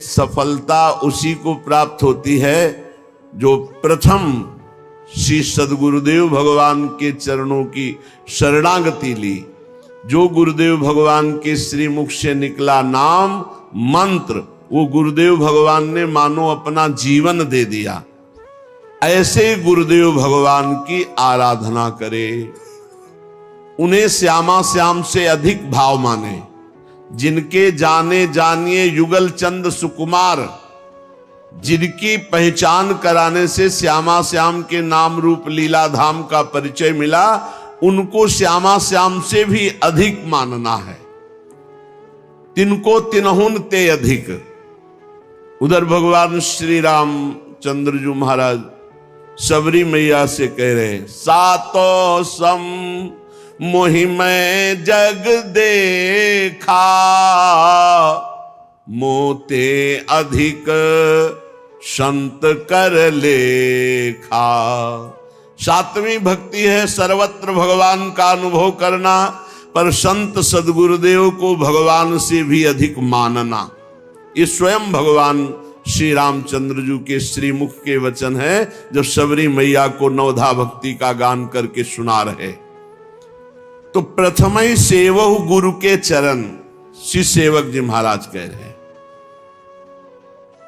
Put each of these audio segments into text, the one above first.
सफलता उसी को प्राप्त होती है जो प्रथम श्री सद्गुरुदेव भगवान के चरणों की शरणागति ली। जो गुरुदेव भगवान के श्रीमुख से निकला नाम मंत्र, वो गुरुदेव भगवान ने मानो अपना जीवन दे दिया। ऐसे गुरुदेव भगवान की आराधना करे, उन्हें श्यामा श्याम से अधिक भाव माने, जिनके जाने जानिए युगल चंद सुकुमार, जिनकी पहचान कराने से श्यामा श्याम के नाम रूप लीला धाम का परिचय मिला, उनको श्यामा श्याम से भी अधिक मानना है। तिनको तिनहुन ते अधिक। उधर भगवान श्री रामचंद्र जी महाराज सबरी मैया से कह रहे, सातो सम मोहि मैं जग देखा, मोते अधिक संत कर लेखा। सातवीं भक्ति है सर्वत्र भगवान का अनुभव करना, पर संत सद्गुरुदेव को भगवान से भी अधिक मानना। ये स्वयं भगवान श्री रामचंद्र जी के श्रीमुख के वचन है, जब सबरी मैया को नवधा भक्ति का गान करके सुना रहे। तो प्रथम ही सेवहु गुरु के चरण, श्री सेवक जी महाराज कह रहे हैं।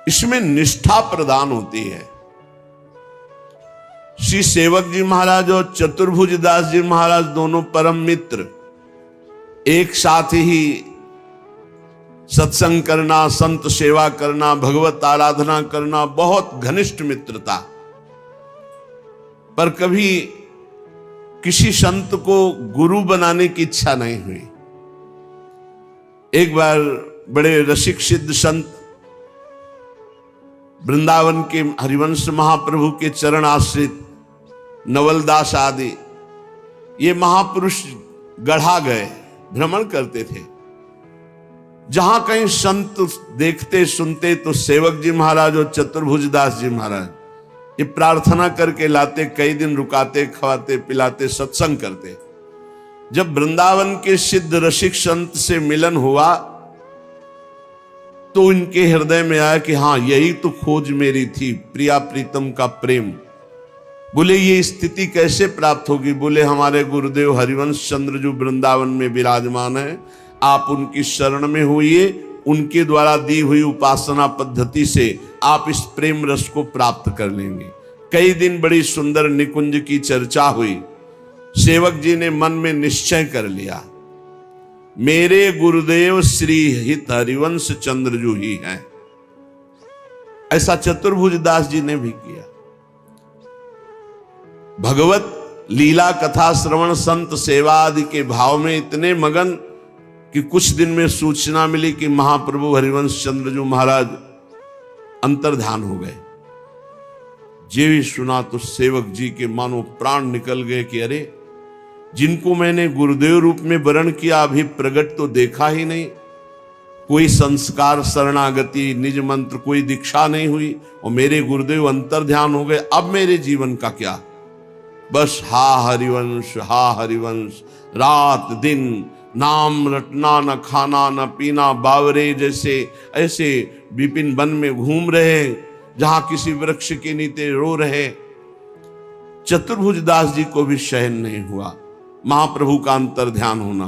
इसमें निष्ठा प्रदान होती है। श्री सेवक जी महाराज और चतुर्भुज दास जी महाराज दोनों परम मित्र, एक साथ ही सत्संग करना, संत सेवा करना, भगवत आराधना करना, बहुत घनिष्ठ मित्रता। पर कभी किसी संत को गुरु बनाने की इच्छा नहीं हुई। एक बार बड़े रसिक सिद्ध संत वृंदावन के हरिवंश महाप्रभु के चरण आश्रित नवलदास आदि ये महापुरुष गढ़ा गए, भ्रमण करते थे। जहां कहीं संत देखते सुनते तो सेवक जी महाराज और चतुर्भुज दास जी महाराज ये प्रार्थना करके लाते, कई दिन रुकाते, खवाते, पिलाते, सत्संग करते। जब वृंदावन के सिद्ध रसिक संत से मिलन हुआ तो इनके हृदय में आया कि हाँ, यही तो खोज मेरी थी, प्रिया प्रीतम का प्रेम। बोले ये स्थिति कैसे प्राप्त होगी? बोले हमारे गुरुदेव हरिवंश चंद्र जो वृंदावन में विराजमान है, आप उनकी शरण में होइए, उनके द्वारा दी हुई उपासना पद्धति से आप इस प्रेम रस को प्राप्त कर लेंगे। कई दिन बड़ी सुंदर निकुंज की चर्चा हुई। सेवक जी ने मन में निश्चय कर लिया, मेरे गुरुदेव श्री हित हरिवंश चंद्रजू ही हैं। ऐसा चतुर्भुज दास जी ने भी किया। भगवत लीला कथा श्रवण संत सेवा आदि के भाव में इतने मगन कि कुछ दिन में सूचना मिली कि महाप्रभु हरिवंश चंद्रजू महाराज अंतर्ध्यान हो गए। जे भी सुना तो सेवक जी के मानो प्राण निकल गए कि अरे, जिनको मैंने गुरुदेव रूप में वरण किया अभी प्रकट तो देखा ही नहीं। कोई संस्कार, शरणागति, निज मंत्र, कोई दीक्षा नहीं हुई और मेरे गुरुदेव अंतर्ध्यान हो गए। अब मेरे जीवन का क्या? बस हा हरिवंश, हा हरिवंश, रात दिन नाम रटना, न खाना न पीना, बावरे जैसे ऐसे विपिन वन में घूम रहे, जहां किसी वृक्ष के नीचे रो रहे। चतुर्भुज दास जी को भी शयन नहीं हुआ महाप्रभु का अंतर्ध्यान होना।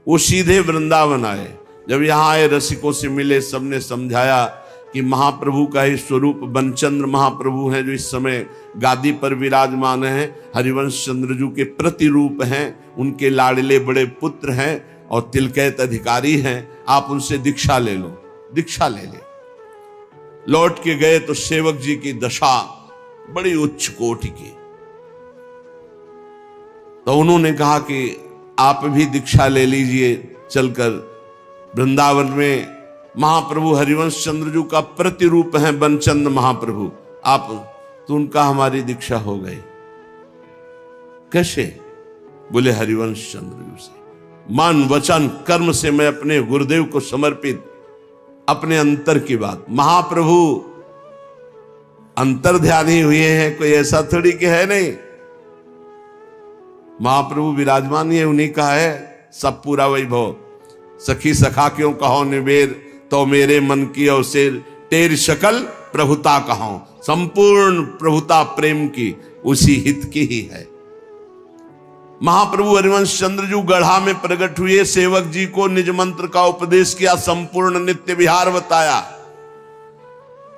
वो सीधे वृंदावन आए। जब यहाँ आए, रसिकों से मिले, सबने समझाया कि महाप्रभु का ही स्वरूप बनचंद्र महाप्रभु हैं, जो इस समय गादी पर विराजमान हैं, हरिवंश चंद्रजू के प्रतिरूप हैं, उनके लाडले बड़े पुत्र हैं और तिलकैत अधिकारी हैं। आप उनसे दीक्षा ले लो। दीक्षा ले ले। लौट के गए तो सेवक जी की दशा बड़ी उच्च कोटि की। तो उन्होंने कहा कि आप भी दीक्षा ले लीजिए, चलकर वृंदावन में महाप्रभु हरिवंश चंद्रजू का प्रतिरूप है बनचंद्र महाप्रभु, आप तो उनका हमारी दीक्षा हो गई। कैसे? बोले हरिवंश चंद्रजू से। मन वचन कर्म से मैं अपने गुरुदेव को समर्पित, अपने अंतर की बात। महाप्रभु अंतर्ध्यानी हुए हैं, कोई ऐसा थोड़ी कि है नहीं। महाप्रभु विराजमान ही है, उन्हीं का है सब पूरा वैभव। सखी सखा क्यों कहो निबेर, तो मेरे मन की अवसेर, तेरी शकल प्रभुता कहो, संपूर्ण प्रभुता प्रेम की उसी हित की ही है। महाप्रभु हरिवंश चंद्र जी गढ़ा में प्रकट हुए, सेवक जी को निज मंत्र का उपदेश किया, संपूर्ण नित्य विहार बताया,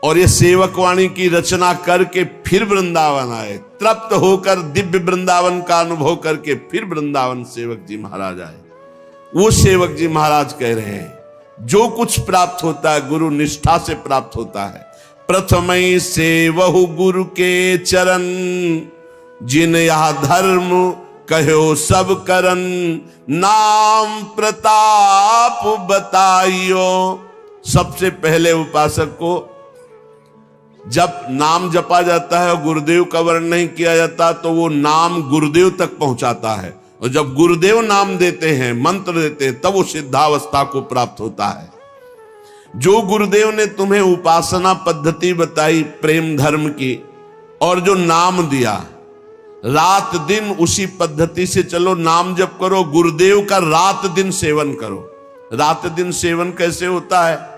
और ये सेवक वाणी की रचना करके फिर वृंदावन आए। तृप्त होकर दिव्य वृंदावन का अनुभव करके फिर वृंदावन सेवक जी महाराज आए। वो सेवक जी महाराज कह रहे हैं, जो कुछ प्राप्त होता है गुरु निष्ठा से प्राप्त होता है। प्रथमई सेवहु गुरु के चरण, जिन यह धर्म कहो सब करन, नाम प्रताप बताइयो। सबसे पहले उपासक को जब नाम जपा जाता है और गुरुदेव का वर्ण नहीं किया जाता तो वो नाम गुरुदेव तक पहुंचाता है, और जब गुरुदेव नाम देते हैं, मंत्र देते हैं, तब वो सिद्धावस्था को प्राप्त होता है। जो गुरुदेव ने तुम्हें उपासना पद्धति बताई प्रेम धर्म की, और जो नाम दिया, रात दिन उसी पद्धति से चलो, नाम जप करो, गुरुदेव का रात दिन सेवन करो। रात दिन सेवन कैसे होता है?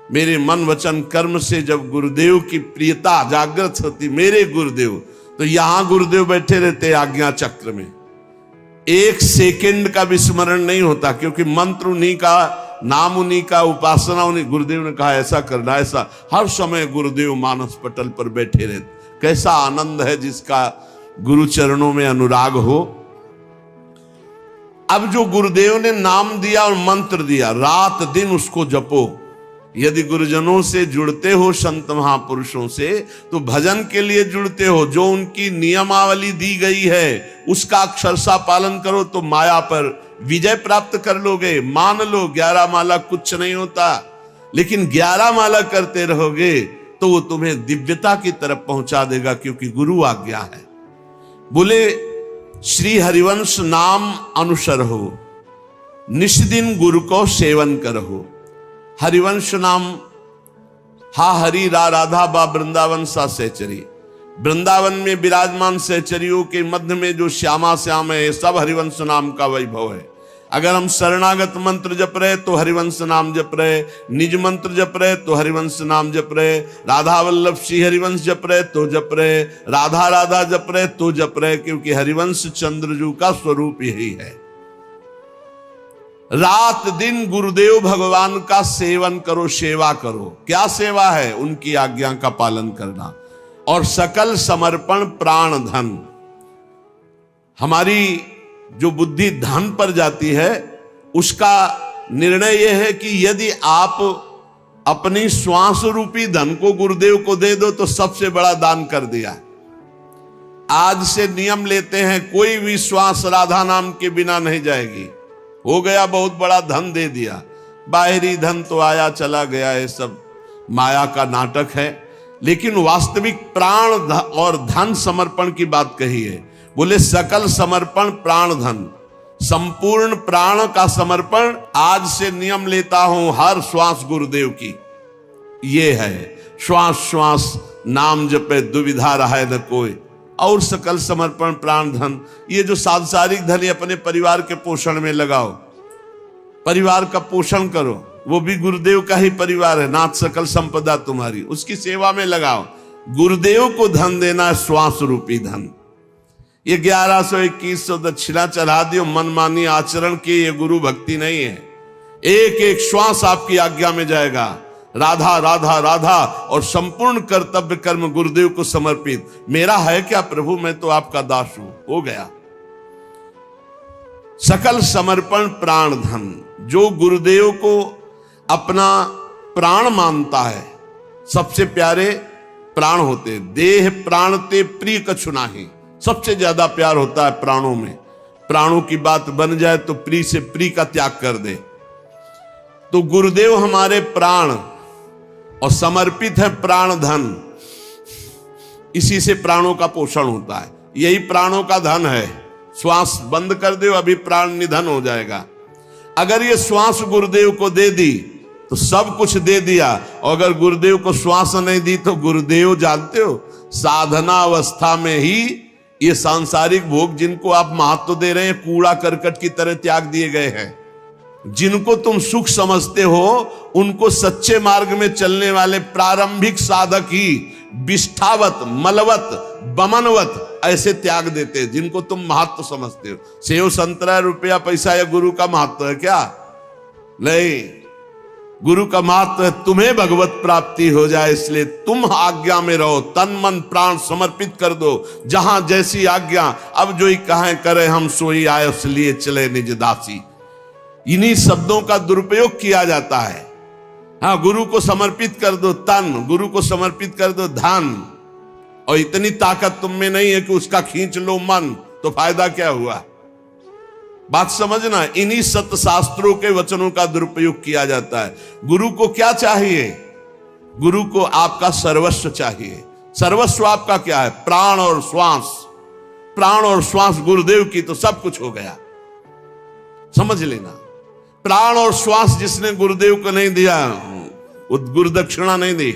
मेरे मन वचन कर्म से जब गुरुदेव की प्रियता जागृत होती, मेरे गुरुदेव, तो यहां गुरुदेव बैठे रहते आज्ञा चक्र में, एक सेकंड का विस्मरण नहीं होता, क्योंकि मंत्र उन्हीं का, नाम उन्हीं का, उपासना उन्हीं। गुरुदेव ने कहा ऐसा करना, ऐसा, हर समय गुरुदेव मानस पटल पर बैठे रहते। कैसा आनंद है जिसका गुरु चरणों में अनुराग हो। अब जो गुरुदेव ने नाम दिया और मंत्र दिया, रात दिन उसको जपो। यदि गुरुजनों से जुड़ते हो, संत महापुरुषों से, तो भजन के लिए जुड़ते हो, जो उनकी नियमावली दी गई है उसका अक्षरशः पालन करो तो माया पर विजय प्राप्त कर लोगे। मान लो 11 माला कुछ नहीं होता, लेकिन 11 माला करते रहोगे तो वो तुम्हें दिव्यता की तरफ पहुंचा देगा, क्योंकि गुरु आज्ञा है। बोले श्री हरिवंश नाम अनुसर हो, निष्दिन गुरु को सेवन करहो। हरिवंश नाम हा हरि रा राधा बा वृंदावन सा सहचरी। वृंदावन में विराजमान सहचरियों के मध्य में जो श्यामा श्याम है, सब हरिवंश नाम का वैभव है। अगर हम शरणागत मंत्र जप रहे तो हरिवंश नाम जप रहे, निज मंत्र जप रहे तो हरिवंश नाम जप रहे, राधा वल्लभ श्री हरिवंश जप रहे तो जप रहे, राधा राधा जप रहे तो जप रहे, क्योंकि हरिवंश चंद्रजू का स्वरूप यही है। रात दिन गुरुदेव भगवान का सेवन करो, सेवा करो। क्या सेवा है? उनकी आज्ञा का पालन करना, और सकल समर्पण प्राण धन। हमारी जो बुद्धि धन पर जाती है, उसका निर्णय यह है कि यदि आप अपनी श्वास रूपी धन को गुरुदेव को दे दो तो सबसे बड़ा दान कर दिया। आज से नियम लेते हैं, कोई भी श्वास राधा नाम के बिना नहीं जाएगी। हो गया, बहुत बड़ा धन दे दिया, बाहरी धन तो आया चला गया, ये सब माया का नाटक है। लेकिन वास्तविक प्राण और धन समर्पण की बात कही है। बोले सकल समर्पण प्राण धन, संपूर्ण प्राण का समर्पण। आज से नियम लेता हूं हर श्वास गुरुदेव की। ये है श्वास श्वास नाम जपे दुविधा रहे न कोई, और सकल समर्पण प्राण धन। ये जो सांसारिक धन अपने परिवार के पोषण में लगाओ, परिवार का पोषण करो, वो भी गुरुदेव का ही परिवार है। नाथ सकल संपदा तुम्हारी, उसकी सेवा में लगाओ। गुरुदेव को धन देना है, श्वास रूपी धन। ये 1100-2100 दक्षिणा चढ़ा दियो, मनमानी आचरण की, ये गुरु भक्ति नहीं है। एक एक श्वास आपकी आज्ञा में जाएगा, राधा राधा राधा, और संपूर्ण कर्तव्य कर्म गुरुदेव को समर्पित। मेरा है क्या प्रभु, मैं तो आपका दास हूं, हो गया। सकल समर्पण प्राण धन। जो गुरुदेव को अपना प्राण मानता है, सबसे प्यारे प्राण होते, देह प्राण ते प्रिय कछु नाही। सबसे ज्यादा प्यार होता है प्राणों में। प्राणों की बात बन जाए तो प्रिय से प्रिय का त्याग कर दे। तो गुरुदेव हमारे प्राण, और समर्पित है प्राण धन। इसी से प्राणों का पोषण होता है, यही प्राणों का धन है। श्वास बंद कर दो, अभी प्राण निधन हो जाएगा। अगर ये श्वास गुरुदेव को दे दी तो सब कुछ दे दिया, और अगर गुरुदेव को श्वास नहीं दी तो गुरुदेव, जानते हो, साधना अवस्था में ही ये सांसारिक भोग जिनको आप महत्व दे रहे हैं, कूड़ा करकट की तरह त्याग दिए गए हैं। जिनको तुम सुख समझते हो उनको सच्चे मार्ग में चलने वाले प्रारंभिक साधक ही विष्ठावत, मलवत, बमनवत ऐसे त्याग देते हैं, जिनको तुम महत्व समझते हो। सेव संतरा, रुपया, पैसा या गुरु का महत्व है क्या? नहीं, गुरु का महत्व है तुम्हें भगवत प्राप्ति हो जाए, इसलिए तुम आज्ञा में रहो, तन मन प्राण समर्पित कर दो, जहां जैसी आज्ञा। अब जो ही कहें करे हम सोई आए, इसलिए चले निज दासी। इन्हीं शब्दों का दुरुपयोग किया जाता है। हाँ, गुरु को समर्पित कर दो तन, गुरु को समर्पित कर दो धन, और इतनी ताकत तुम में नहीं है कि उसका खींच लो मन, तो फायदा क्या हुआ? बात समझना, इन्हीं सत्य शास्त्रों के वचनों का दुरुपयोग किया जाता है। गुरु को क्या चाहिए? गुरु को आपका सर्वस्व चाहिए। सर्वस्व आपका क्या है? प्राण और श्वास। प्राण और श्वास गुरुदेव की तो सब कुछ हो गया, समझ लेना। प्राण और श्वास जिसने गुरुदेव को नहीं दिया, गुरुदक्षिणा नहीं दी,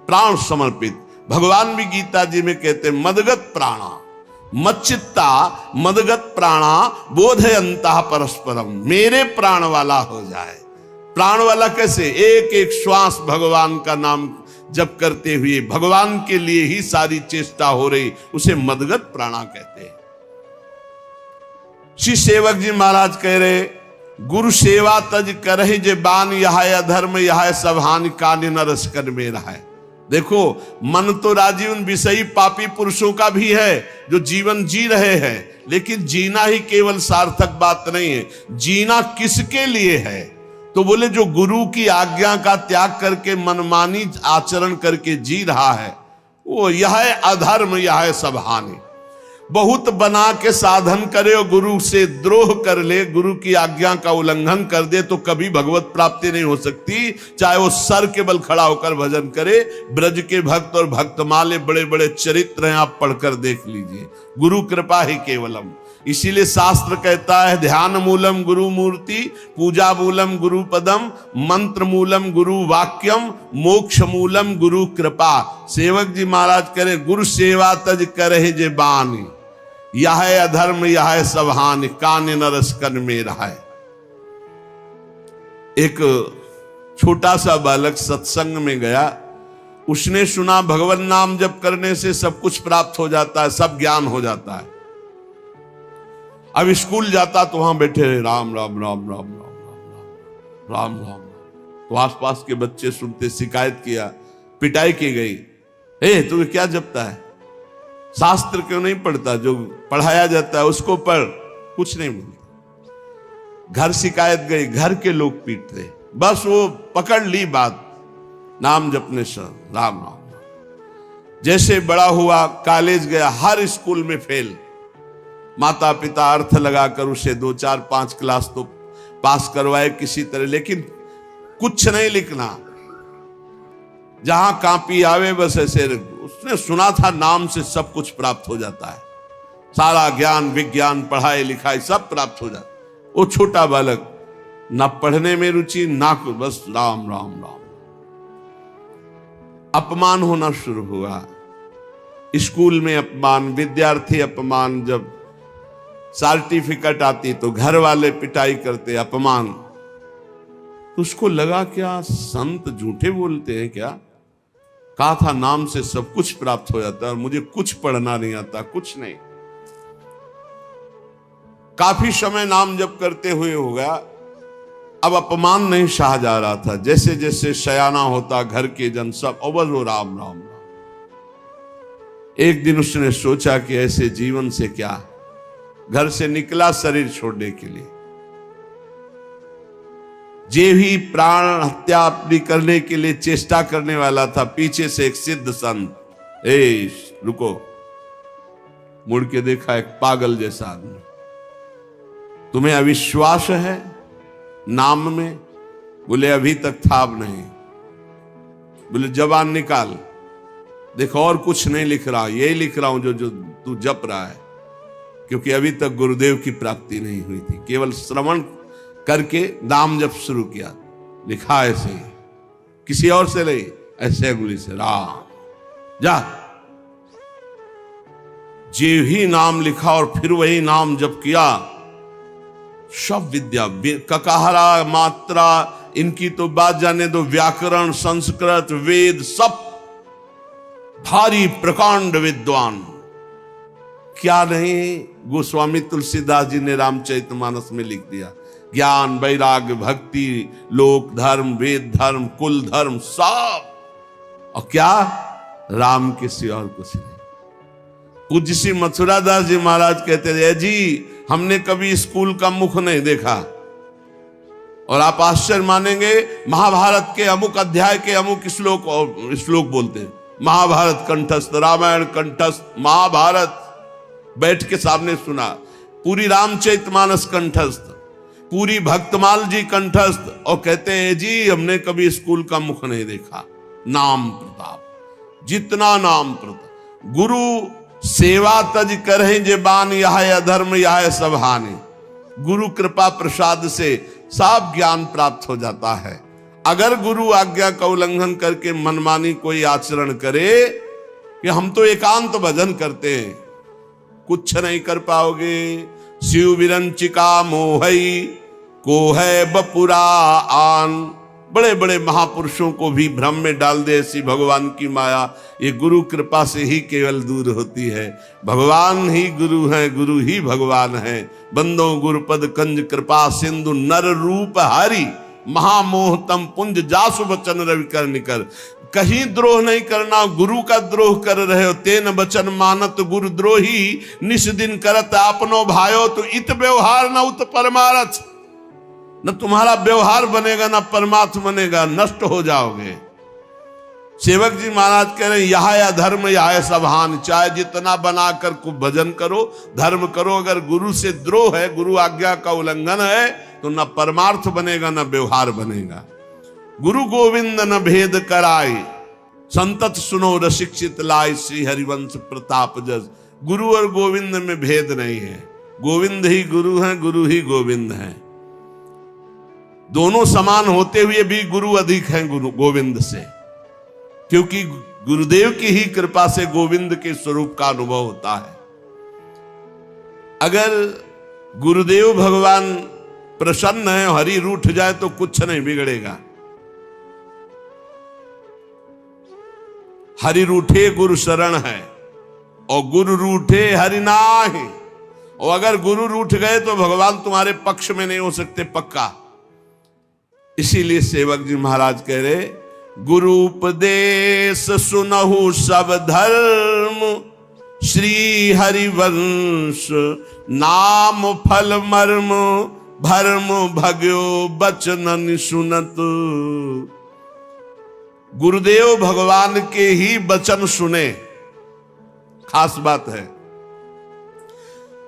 प्राण समर्पित। भगवान भी गीता जी में कहते मदगत प्राणा मच्चित्ता मदगत प्राणा बोधयंता परस्परम। मेरे प्राण वाला हो जाए। प्राण वाला कैसे? एक एक श्वास भगवान का नाम जप करते हुए भगवान के लिए ही सारी चेष्टा हो रही, उसे मदगत प्राणा कहते हैं। श्री सेवक जी महाराज कह रहे, गुरु सेवा तज करहि जे बान, यह अधर्म यह सब हानि कान न रस कर मेरा है। देखो, मन तो राजी उन विषयी पापी पुरुषों का भी है जो जीवन जी रहे हैं, लेकिन जीना ही केवल सार्थक बात नहीं है। जीना किसके लिए है? तो बोले जो गुरु की आज्ञा का त्याग करके मनमानी आचरण करके जी रहा है, वो यह अधर्म यह सब हानि। बहुत बना के साधन करे और गुरु से द्रोह कर ले, गुरु की आज्ञा का उल्लंघन कर दे, तो कभी भगवत प्राप्ति नहीं हो सकती। चाहे वो सर के बल खड़ा होकर भजन करे। ब्रज के भक्त और भक्तमाले बड़े बड़े चरित्र हैं, आप पढ़कर देख लीजिए। गुरु कृपा ही केवलम। इसीलिए शास्त्र कहता है ध्यान मूलम गुरु मूर्ति, पूजा मूलम गुरु पदम, मंत्र मूलम गुरु वाक्यम, मोक्ष मूलम गुरु कृपा। सेवक जी महाराज करे, गुरु सेवा तज करे जे बानी, यह अधर्म यह सब हानि कान न रस कन में रहा है। एक छोटा सा बालक सत्संग में गया, उसने सुना भगवान नाम जप करने से सब कुछ प्राप्त हो जाता है, सब ज्ञान हो जाता है। अब स्कूल जाता तो वहां बैठे रहे राम राम राम राम राम राम राम राम राम। तो आसपास के बच्चे सुनते, शिकायत किया, पिटाई की गई। तुम्हें क्या जपता है? शास्त्र क्यों नहीं पढ़ता? जो पढ़ाया जाता है उसको पढ़। कुछ नहीं मिलता। घर शिकायत गई, घर के लोग पीट रहे, बस वो पकड़ ली बात, नाम जपने से राम राम। जैसे बड़ा हुआ, कॉलेज गया, हर स्कूल में फेल। माता पिता अर्थ लगाकर उसे 2 4 5 क्लास तो पास करवाए किसी तरह, लेकिन कुछ नहीं लिखना। जहां कापी आवे बस ऐसे। उसने सुना था नाम से सब कुछ प्राप्त हो जाता है, सारा ज्ञान विज्ञान पढ़ाई लिखाई सब प्राप्त हो जाता। वो छोटा बालक, ना पढ़ने में रुचि ना कुछ, बस राम राम राम। अपमान होना शुरू हुआ, स्कूल में अपमान, विद्यार्थी अपमान। जब सर्टिफिकेट आती तो घर वाले पिटाई करते, अपमान। तो उसको लगा क्या संत झूठे बोलते हैं क्या? कहा था नाम से सब कुछ प्राप्त हो जाता है और मुझे कुछ पढ़ना नहीं आता, कुछ नहीं। काफी समय नाम जप करते हुए हो गया, अब अपमान नहीं सहा जा रहा था। जैसे जैसे शयाना होता, घर के जन सब अवध हो राम राम राम। एक दिन उसने सोचा कि ऐसे जीवन से क्या, घर से निकला शरीर छोड़ने के लिए। जे भी प्राण हत्या अपनी करने के लिए चेष्टा करने वाला था, पीछे से एक सिद्ध संत, रुको, मुड़ के देखा, एक पागल जैसा आदमी। तुम्हें अविश्वास है नाम में? बोले अभी तक था, अब नहीं। बोले जबान निकाल, देखो और कुछ नहीं लिख रहा, यही लिख रहा हूं जो जो तू जप रहा है, क्योंकि अभी तक गुरुदेव की प्राप्ति नहीं हुई थी। केवल श्रवण करके नाम जप शुरू किया। लिखा ऐसे ही, किसी और से नहीं, ऐसे अंगुली से राम। जा, जे ही नाम लिखा और फिर वही नाम जप किया, सब विद्या, ककाहरा मात्रा इनकी तो बात जाने दो, व्याकरण, संस्कृत, वेद, सब भारी प्रकांड विद्वान। क्या नहीं गोस्वामी तुलसीदास जी ने रामचरितमानस में लिख दिया। ज्ञान, वैराग्य, भक्ति, लोक धर्म, वेद धर्म, कुल धर्म, सब। और क्या राम के सिवा और कुछ नहीं। पूज्य श्री मथुरा दास जी महाराज कहते थे, जी हमने कभी स्कूल का मुख नहीं देखा। और आप आश्चर्य मानेंगे, महाभारत के अमुक अध्याय के अमुक श्लोक बोलते हैं, महाभारत कंठस्थ, रामायण कंठस्थ, महाभारत बैठ के सामने सुना, पूरी रामचरितमानस कंठस्थ, पूरी भक्तमाल जी कंठस्थ, और कहते हैं जी हमने कभी स्कूल का मुख नहीं देखा। नाम प्रताप, जितना नाम प्रताप। गुरु सेवा तज करें जे बान, यह अधर्म यह सब हानि। गुरु कृपा प्रसाद से सब ज्ञान प्राप्त हो जाता है। अगर गुरु आज्ञा का उल्लंघन करके मनमानी कोई आचरण करे कि हम तो एकांत भजन करते हैं, कुछ नहीं कर पाओगे। शिव विरंचिका मोहई को है बपुरा आन। बड़े बड़े महापुरुषों को भी भ्रम में डाल दे ऐसी भगवान की माया, ये गुरु कृपा से ही केवल दूर होती है। भगवान ही गुरु हैं, गुरु ही भगवान हैं। बंदो गुरुपद कंज कृपा सिंधु, नर रूप हरि महामोह तम पुंज, जासु बचन रवि कर निकर। कहीं द्रोह नहीं करना, गुरु का द्रोह कर रहे हो, तेन बचन मानत गुरु द्रोही, निस दिन करत आपनो भायो, तो इत व्यवहार न उत परमारथ। न तुम्हारा व्यवहार बनेगा न परमार्थ बनेगा, नष्ट हो जाओगे। सेवक जी महाराज कह रहे हैं, यह अधर्म यह सब हानि। चाहे जितना बनाकर खूब भजन करो, धर्म करो, अगर गुरु से द्रोह है, गुरु आज्ञा का उल्लंघन है, तो न परमार्थ बनेगा न व्यवहार बनेगा। गुरु गोविंद न भेद कराए, संतत सुनो रसिक चित लाए, श्री हरिवंश प्रताप जस। गुरु और गोविंद में भेद नहीं है, गोविंद ही गुरु है, गुरु ही गोविंद है। दोनों समान होते हुए भी गुरु अधिक हैं गुरु गोविंद से, क्योंकि गुरुदेव की ही कृपा से गोविंद के स्वरूप का अनुभव होता है। अगर गुरुदेव भगवान प्रसन्न है, हरि रूठ जाए तो कुछ नहीं बिगड़ेगा। हरि रूठे गुरु शरण है, और गुरु रूठे हरि नाहि। और अगर गुरु रूठ गए तो भगवान तुम्हारे पक्ष में नहीं हो सकते, पक्का। इसीलिए सेवक जी महाराज कह रहे, गुरु उपदेश सुनहु सब धर्म, श्री हरिवंश नाम फल मर्म, भर्म भग्यो बचन सुनत। गुरुदेव भगवान के ही वचन सुने, खास बात है।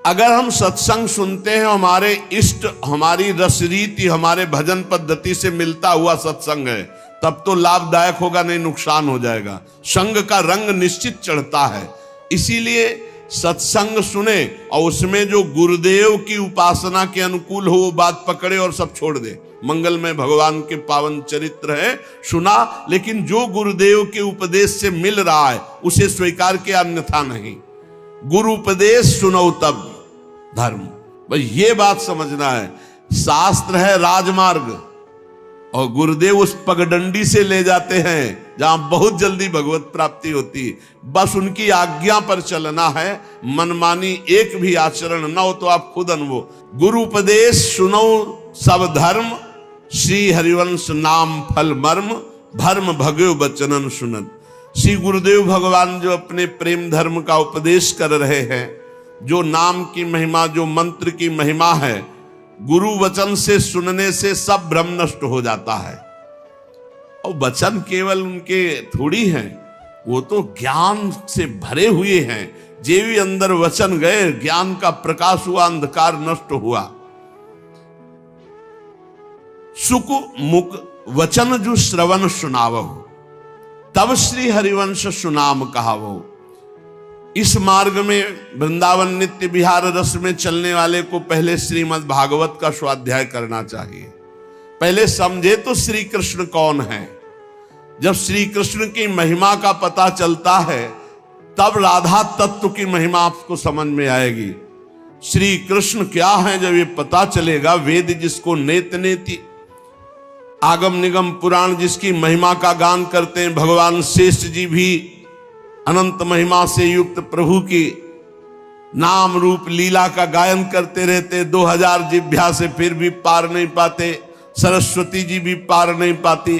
अगर हम सत्संग सुनते हैं, हमारे इष्ट, हमारी रसरीति, हमारे भजन पद्धति से मिलता हुआ सत्संग है, तब तो लाभदायक होगा, नहीं नुकसान हो जाएगा। संग का रंग निश्चित चढ़ता है। इसीलिए सत्संग सुने और उसमें जो गुरुदेव की उपासना के अनुकूल हो वो बात पकड़े और सब छोड़ दे। मंगलमय भगवान के पावन चरित्र है, सुना, लेकिन जो गुरुदेव के उपदेश से मिल रहा है उसे स्वीकार किया, अन्यथा नहीं। गुरु उपदेश सुनो तब धर्म, भाई ये बात समझना है। शास्त्र है राजमार्ग, और गुरुदेव उस पगडंडी से ले जाते हैं जहां बहुत जल्दी भगवत प्राप्ति होती है। बस उनकी आज्ञा पर चलना है, मनमानी एक भी आचरण न हो, तो आप खुद अनुभव। गुरु उपदेश सुनो सब धर्म, श्री हरिवंश नाम फल मर्म, भर्म भग्यो बचनन सुनत। श्री गुरुदेव भगवान जो अपने प्रेम धर्म का उपदेश कर रहे हैं, जो नाम की महिमा, जो मंत्र की महिमा है, गुरु वचन से सुनने से सब भ्रम नष्ट हो जाता है। और वचन केवल उनके थोड़ी हैं, वो तो ज्ञान से भरे हुए हैं। जे भी अंदर वचन गए, ज्ञान का प्रकाश हुआ, अंधकार नष्ट हुआ। सुख मुख वचन जो श्रवण सुनावो, तब श्री हरिवंश सुनाम कहावो। इस मार्ग में वृंदावन नित्य विहार रस में चलने वाले को पहले श्रीमद् भागवत का स्वाध्याय करना चाहिए। पहले समझे तो श्री कृष्ण कौन है। जब श्री कृष्ण की महिमा का पता चलता है, तब राधा तत्व की महिमा आपको समझ में आएगी। श्री कृष्ण क्या है जब ये पता चलेगा, वेद जिसको नेत नेति, आगम निगम पुराण जिसकी महिमा का गान करते हैं, भगवान शेष जी भी अनंत महिमा से युक्त प्रभु की नाम रूप लीला का गायन करते रहते, 2000 जिभ्या से फिर भी पार नहीं पाते, सरस्वती जी भी पार नहीं पाती।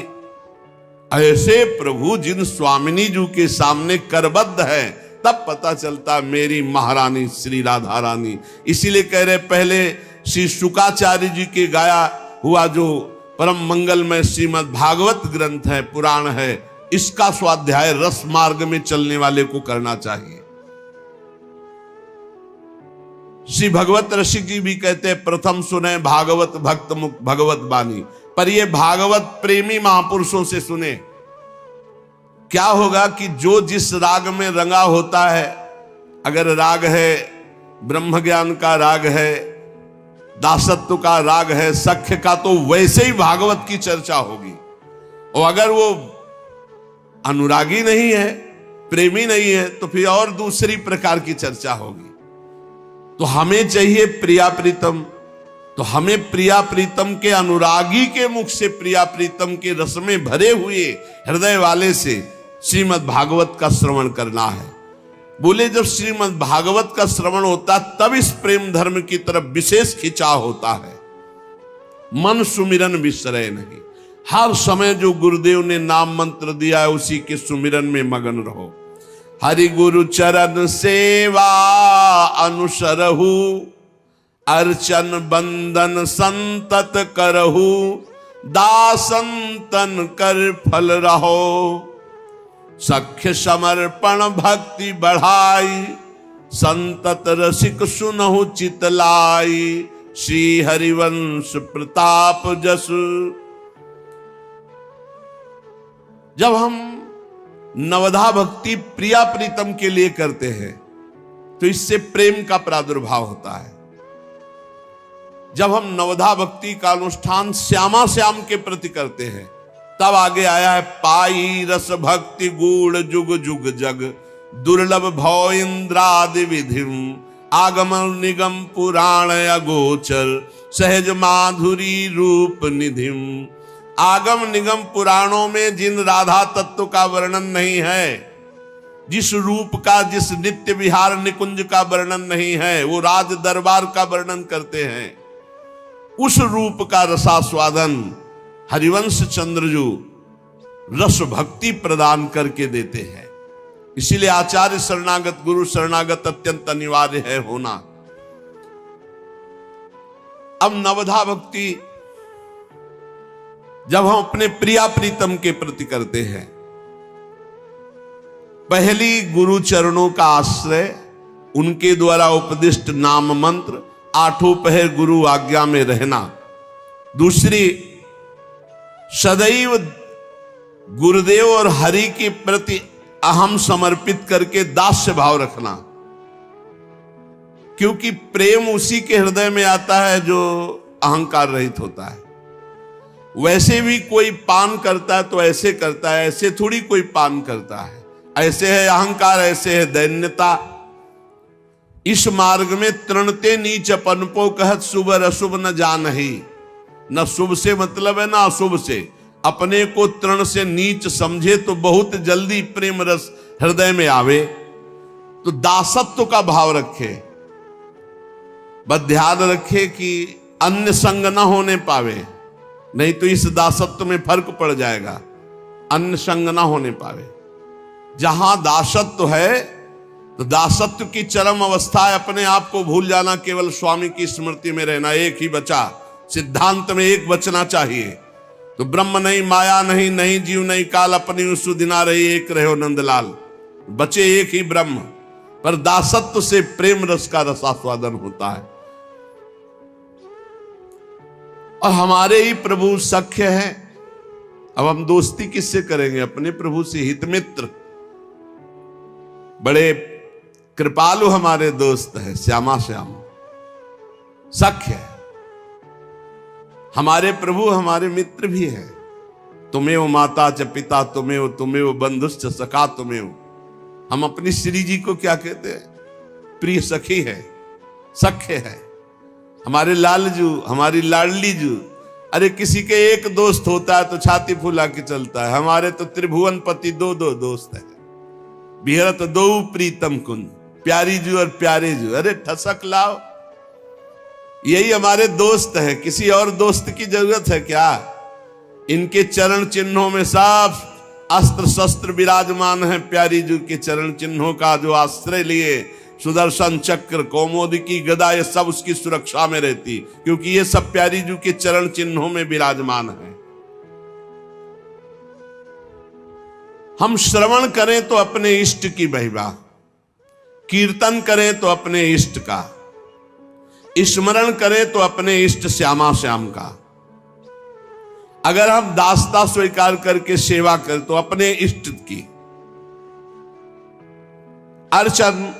ऐसे प्रभु जिन स्वामिनी जी के सामने करबद्ध है, तब पता चलता मेरी महारानी श्री राधा रानी। इसीलिए कह रहे पहले श्री शुकाचार्य जी के गाया हुआ जो परम मंगलमय श्रीमद् भागवत ग्रंथ है, पुराण है, इसका स्वाध्याय रस मार्ग में चलने वाले को करना चाहिए। श्री भगवत रसिक जी भी कहते हैं प्रथम सुने भागवत भक्त मुख भगवत बानी, पर ये भागवत प्रेमी महापुरुषों से सुने। क्या होगा कि जो जिस राग में रंगा होता है, अगर राग है ब्रह्म ज्ञान का राग है, दासत्व का राग है, सख्य का, तो वैसे ही भागवत की चर्चा होगी। और अगर वो अनुरागी नहीं है, प्रेमी नहीं है, तो फिर और दूसरी प्रकार की चर्चा होगी। तो हमें चाहिए प्रिया प्रीतम, तो हमें प्रिया प्रीतम के अनुरागी के मुख से, प्रिया प्रीतम के रस में भरे हुए हृदय वाले से श्रीमद् भागवत का श्रवण करना है। बोले जब श्रीमद् भागवत का श्रवण होता तब इस प्रेम धर्म की तरफ विशेष खिंचाव होता है। मन सुमिरन विसरे नहीं, हर समय जो गुरुदेव ने नाम मंत्र दिया है उसी के सुमिरन में मगन रहो। हरि गुरु चरण सेवा अनुसरहु, अर्चन बंदन संतत करहु, दासंतन कर फल रहो। सख्य समर्पण भक्ति बढ़ाई, संतत रसिक सुनहु चितलाई, श्री हरिवंश प्रताप जस। जब हम नवधा भक्ति प्रिया प्रीतम के लिए करते हैं तो इससे प्रेम का प्रादुर्भाव होता है। जब हम नवधा भक्ति का अनुष्ठान श्यामा श्याम के प्रति करते हैं तब आगे आया है पाई रस भक्ति गूढ़ जुग जुग जग, दुर्लभ भव इंद्रादि विधिम, आगमन निगम पुराण अगोचर, सहज माधुरी रूप निधिम। आगम निगम पुराणों में जिन राधा तत्व का वर्णन नहीं है, जिस रूप का, जिस नित्य विहार निकुंज का वर्णन नहीं है, वो राज दरबार का वर्णन करते हैं। उस रूप का रसास्वादन हरिवंश चंद्रजू रस भक्ति प्रदान करके देते हैं। इसीलिए आचार्य शरणागत, गुरु शरणागत अत्यंत अनिवार्य है होना। अब नवधा भक्ति जब हम अपने प्रिया प्रीतम के प्रति करते हैं, पहली गुरु चरणों का आश्रय, उनके द्वारा उपदिष्ट नाम मंत्र, आठों पहर गुरु आज्ञा में रहना। दूसरी, सदैव गुरुदेव और हरि के प्रति अहम समर्पित करके दास्य भाव रखना, क्योंकि प्रेम उसी के हृदय में आता है जो अहंकार रहित होता है। वैसे भी कोई पान करता है तो ऐसे करता है, ऐसे थोड़ी कोई पान करता है। ऐसे है अहंकार, ऐसे है दैन्यता। इस मार्ग में तृणते नीच पनपो कहत, शुभ अशुभ न जानहि। न शुभ से मतलब है ना अशुभ से। अपने को तृण से नीच समझे तो बहुत जल्दी प्रेम रस हृदय में आवे। तो दासत्व का भाव रखे, बस ध्यान रखे कि अन्य संग न होने पावे, नहीं तो इस दासत्व में फर्क पड़ जाएगा। अन्य संग न होने पावे। जहां दासत्व है तो दासत्व की चरम अवस्था है अपने आप को भूल जाना, केवल स्वामी की स्मृति में रहना। एक ही बचा, सिद्धांत में एक बचना चाहिए। तो ब्रह्म नहीं, माया नहीं, नहीं जीव नहीं काल, अपनी उसु दिना रही एक रहो नंदलाल। बचे एक ही ब्रह्म, पर दासत्व से प्रेम रस का रसास्वादन होता है। और हमारे ही प्रभु सख्य हैं। अब हम दोस्ती किससे करेंगे? अपने प्रभु से। हित मित्र बड़े कृपालु हमारे दोस्त है, श्यामा श्याम सख्य है। हमारे प्रभु हमारे मित्र भी हैं। तुम्हें वो माता च पिता, तुम्हें वो बंधुश्च सखा, तुम्हें वो। हम अपनी श्री जी को क्या कहते हैं? प्रिय सखी है, सख्य है, हमारे लालजू, हमारी लाडली जू। अरे किसी के एक दोस्त होता है तो छाती फुला के चलता है, हमारे तो त्रिभुवन पति दो दो दोस्त है। बिहरत दो प्रीतम कुन, प्यारी जू और प्यारे जू। अरे ठसक लाओ, यही हमारे दोस्त है, किसी और दोस्त की जरूरत है क्या? इनके चरण चिन्हों में सब अस्त्र शस्त्र विराजमान है। प्यारी जू के चरण चिन्हों का जो आश्रय लिए, सुदर्शन चक्र, कौमोदकी गदा, ये सब उसकी सुरक्षा में रहती, क्योंकि ये सब प्यारी जू के चरण चिन्हों में विराजमान है। हम श्रवण करें तो अपने इष्ट की महिमा, कीर्तन करें तो अपने इष्ट का, स्मरण करें तो अपने इष्ट श्यामा श्याम का। अगर हम दासता स्वीकार करके सेवा करें तो अपने इष्ट की। अर्चन,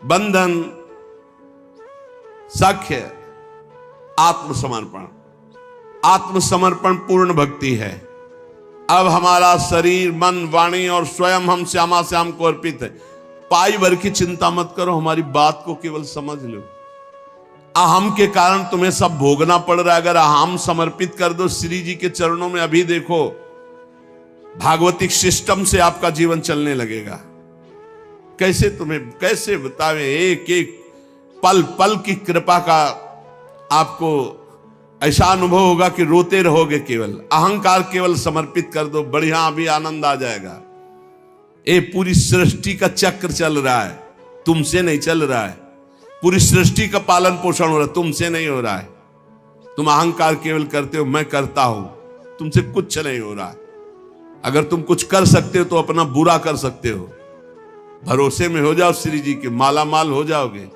बंधन, सख्य, आत्मसमर्पण। आत्मसमर्पण पूर्ण भक्ति है। अब हमारा शरीर, मन, वाणी और स्वयं हम श्यामा श्याम को अर्पित है। पाई भर की चिंता मत करो, हमारी बात को केवल समझ लो। अहम के कारण तुम्हें सब भोगना पड़ रहा है। अगर अहम समर्पित कर दो श्री जी के चरणों में, अभी देखो भागवतिक सिस्टम से आपका जीवन चलने लगेगा। कैसे तुम्हें कैसे बतावे, एक एक पल पल की कृपा का आपको ऐसा अनुभव होगा कि रोते रहोगे। केवल अहंकार केवल समर्पित कर दो, बढ़िया अभी आनंद आ जाएगा। ये पूरी सृष्टि का चक्र चल रहा है, तुमसे नहीं चल रहा है। पूरी सृष्टि का पालन पोषण हो रहा है, तुमसे नहीं हो रहा है। तुम अहंकार केवल करते हो, मैं करता हूं, तुमसे कुछ नहीं हो रहा है। अगर तुम कुछ कर सकते हो तो अपना बुरा कर सकते हो। भरोसे में हो जाओ श्री जी के, माला माल हो जाओगे।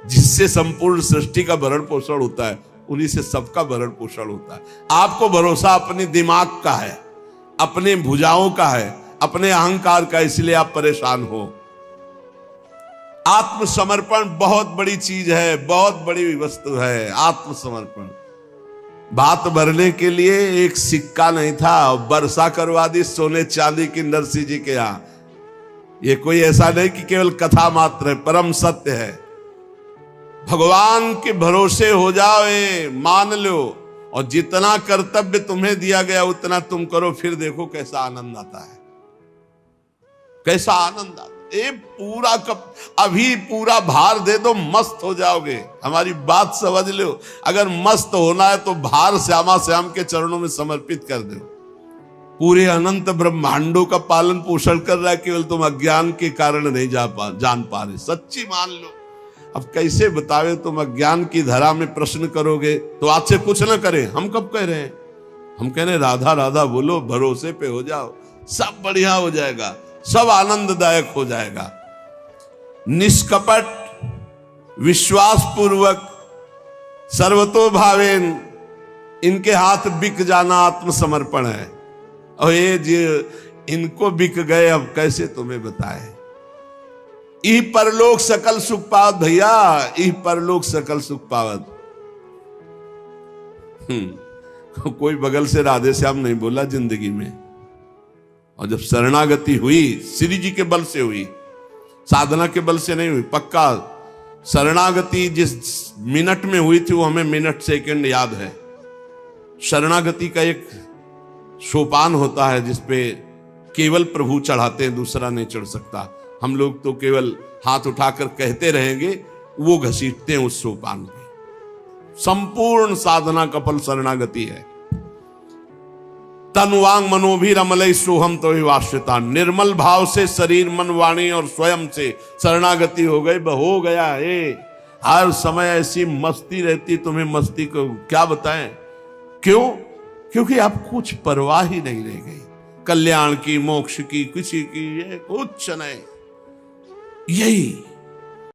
जिससे संपूर्ण सृष्टि का भरण पोषण होता है, उन्हीं से सबका भरण पोषण होता है। आपको भरोसा अपने दिमाग का है, अपने भुजाओं का है, अपने अहंकार का, इसलिए आप परेशान हो। आत्मसमर्पण बहुत बड़ी चीज है, बहुत बड़ी वस्तु है आत्मसमर्पण। बात भरने के लिए एक सिक्का नहीं था, वर्षा करवा दी सोने चांदी की नरसिंह जी के यहां। ये कोई ऐसा नहीं कि केवल कथा मात्र है, परम सत्य है। भगवान के भरोसे हो जाओ, मान लो, और जितना कर्तव्य तुम्हें दिया गया उतना तुम करो, फिर देखो कैसा आनंद आता है, कैसा आनंद आता है। ये पूरा अभी पूरा भार दे दो, मस्त हो जाओगे। हमारी बात समझ लो। अगर मस्त होना है तो भार श्यामा श्याम के चरणों में समर्पित कर दो। पूरे अनंत ब्रह्मांडों का पालन पोषण कर रहा है, केवल तुम अज्ञान के कारण नहीं जान पा रहे। सच्ची मान लो। अब कैसे बतावे, तुम अज्ञान की धरा में प्रश्न करोगे तो आज से कुछ ना करें। हम कब कह रहे हैं? हम कह रहे हैं राधा राधा बोलो, भरोसे पे हो जाओ, सब बढ़िया हो जाएगा, सब आनंददायक हो जाएगा। निष्कपट, विश्वास पूर्वक, सर्वतो भावेन इनके हाथ बिक जाना आत्मसमर्पण है। और ये जो इनको बिक गए, अब कैसे तुम्हें बताए। ई परलोक सकल सुख पावत भैया, ई परलोक सकल सुख पावत। कोई बगल से राधे श्याम नहीं बोला जिंदगी में। और जब शरणागति हुई, श्री जी के बल से हुई, साधना के बल से नहीं हुई। पक्का शरणागति जिस मिनट में हुई थी वो हमें मिनट सेकंड याद है। शरणागति का एक सोपान होता है जिसपे केवल प्रभु चढ़ाते हैं, दूसरा नहीं चढ़ सकता। हम लोग तो केवल हाथ उठाकर कहते रहेंगे, वो घसीटते हैं उस सोपान पे। संपूर्ण साधना का फल शरणागति है। तन वांग मनोभी रमलई सोहम तो वाश्यता। निर्मल भाव से शरीर, मन, वाणी और स्वयं से शरणागति हो गई, हो गया है। हर समय ऐसी मस्ती रहती, तुम्हें मस्ती को क्या बताएं। क्यों? क्योंकि आप कुछ परवाह ही नहीं रह गई, कल्याण की, मोक्ष की, किसी की, ये कुछ नहीं। यही